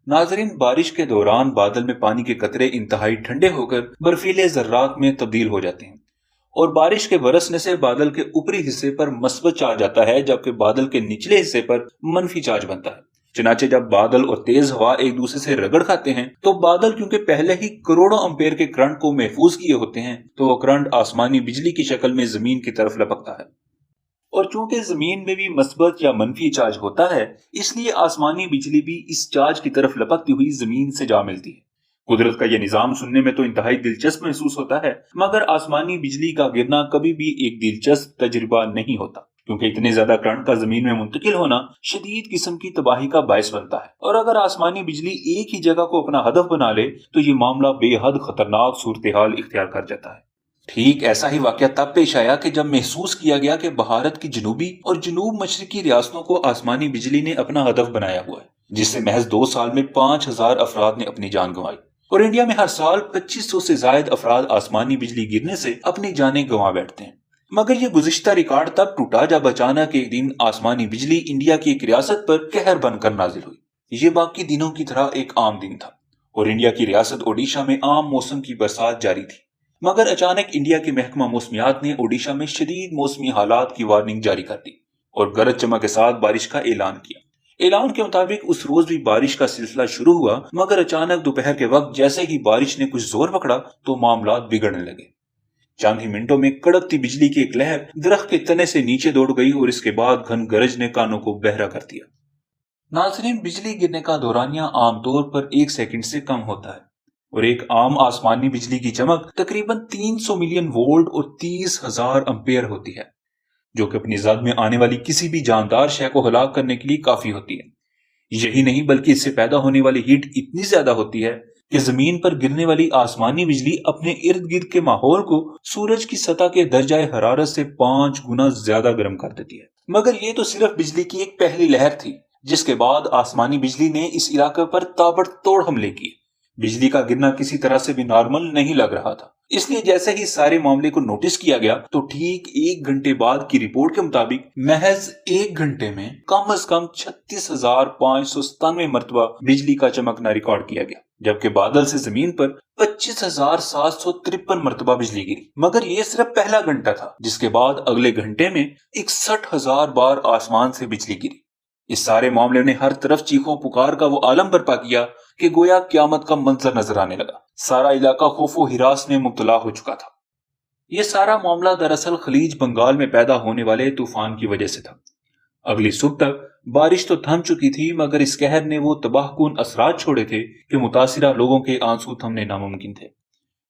नाजरीन, बारिश के दौरान बादल में पानी के कतरे इंतहाई ठंडे होकर बर्फीले जर्रात में तब्दील हो जाते हैं और बारिश के बरसने से बादल के ऊपरी हिस्से पर मस्बत चार्ज आता है, जबकि बादल के निचले हिस्से पर मनफी चार्ज बनता है। चनाचे जब बादल और तेज हवा एक दूसरे से रगड़ खाते हैं तो बादल क्योंकि पहले ही करोड़ों एम्पेयर के करंट को महफूज किए होते हैं, तो वो करंट आसमानी बिजली की शक्ल में जमीन की तरफ लपकता है। और चूंकि जमीन में भी मस्बत या मनफी चार्ज होता है, इसलिए आसमानी बिजली भी इस चार्ज की तरफ लपकती हुई जमीन से जा मिलती है। कुदरत का यह निजाम सुनने में तो इंतहाई दिलचस्प महसूस होता है, मगर आसमानी बिजली का गिरना कभी भी एक दिलचस्प तजुर्बा नहीं होता, क्योंकि इतने ज्यादा करंट का जमीन में मुंतकिल होना शदीद किस्म की तबाही का बायस बनता है। और अगर आसमानी बिजली एक ही जगह को अपना हदफ बना ले तो ये मामला बेहद खतरनाक सूरत हाल इख्तियार कर जाता है। ठीक ऐसा ही वाकया तब पेश आया कि जब महसूस किया गया कि भारत की जनूबी और जनूब मशरकी रियासतों को आसमानी बिजली ने अपना हदफ बनाया हुआ है, जिससे महज 2 साल में 5000 अफराद ने अपनी जान गंवाई। और इंडिया में हर साल 2500 से ज्यादा अफराद आसमानी बिजली गिरने से अपनी जानें गंवा बैठते हैं। मगर ये गुज़िश्ता रिकॉर्ड तब टूटा जब अचानक एक दिन आसमानी बिजली इंडिया की एक रियासत पर कहर बनकर नाजिल हुई। ये बाकी दिनों की तरह एक आम दिन था और इंडिया की रियासत ओडिशा में आम मौसम की बरसात जारी थी। मगर अचानक इंडिया के महकमा मौसमियात ने ओडिशा में शदीद मौसमी हालात की वार्निंग जारी कर दी और गरज चमक के साथ बारिश का ऐलान किया। ऐलान के मुताबिक उस रोज भी बारिश का सिलसिला शुरू हुआ, मगर अचानक दोपहर के वक्त जैसे ही बारिश ने कुछ जोर पकड़ा तो मामला बिगड़ने लगे। चंद ही मिनटों में कड़कती बिजली की एक लहर दरख्त के तने से नीचे दौड़ गई और इसके बाद घन गरज ने कानों को बहरा कर दिया। नाज़रीन, बिजली गिरने का दौरानिया आमतौर पर 1 सेकंड से कम होता है और एक आम आसमानी बिजली की चमक तकरीबन 300 मिलियन वोल्ट और 30,000 एम्पेयर होती है, जो कि अपनी जद में आने वाली किसी भी जानदार शय को हलाक करने के लिए काफी होती है। यही नहीं बल्कि इससे पैदा होने वाली हीट इतनी ज्यादा होती है कि जमीन पर गिरने वाली आसमानी बिजली अपने इर्द गिर्द के माहौल को सूरज की सतह के दर्जाए हरारत से 5 गुना ज्यादा गर्म कर देती है। मगर ये तो सिर्फ बिजली की एक पहली लहर थी, जिसके बाद आसमानी बिजली ने इस इलाके पर ताबड़तोड़ हमले किए। बिजली का गिरना किसी तरह से भी नॉर्मल नहीं लग रहा था, इसलिए जैसे ही सारे मामले को नोटिस किया गया तो ठीक 1 घंटे बाद की रिपोर्ट के मुताबिक महज 1 घंटे में कम से कम 36,597 मरतबा बिजली का चमकना रिकॉर्ड किया गया, जबकि बादल से जमीन पर 25,753 मरतबा बिजली गिरी। मगर ये सिर्फ पहला घंटा था, जिसके बाद अगले घंटे में 61,000 बार आसमान से बिजली गिरी। इस सारे मामले ने हर तरफ चीखों पुकार का वो आलम बर्पा किया कि गोया क्यामत का मंजर नजर आने लगा। सारा इलाका खौफो हिरास में मुब्तला हो चुका था। यह सारा मामला दरअसल खलीज बंगाल में पैदा होने वाले तूफान की वजह से था। अगली सुबह तक बारिश तो थम चुकी थी, मगर इस कहर ने वो तबाहकुन असरात छोड़े थे कि मुतासिरा लोगों के आंसू थमने नामुमकिन थे।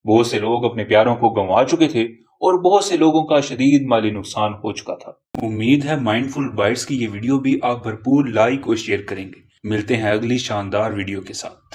बहुत से लोग अपने प्यारों को गंवा चुके थे और बहुत से लोगों का शदीद माली नुकसान हो चुका था। उम्मीद है माइंडफुल बाइट्स की ये वीडियो भी आप भरपूर लाइक और शेयर करेंगे। मिलते हैं अगली शानदार वीडियो के साथ।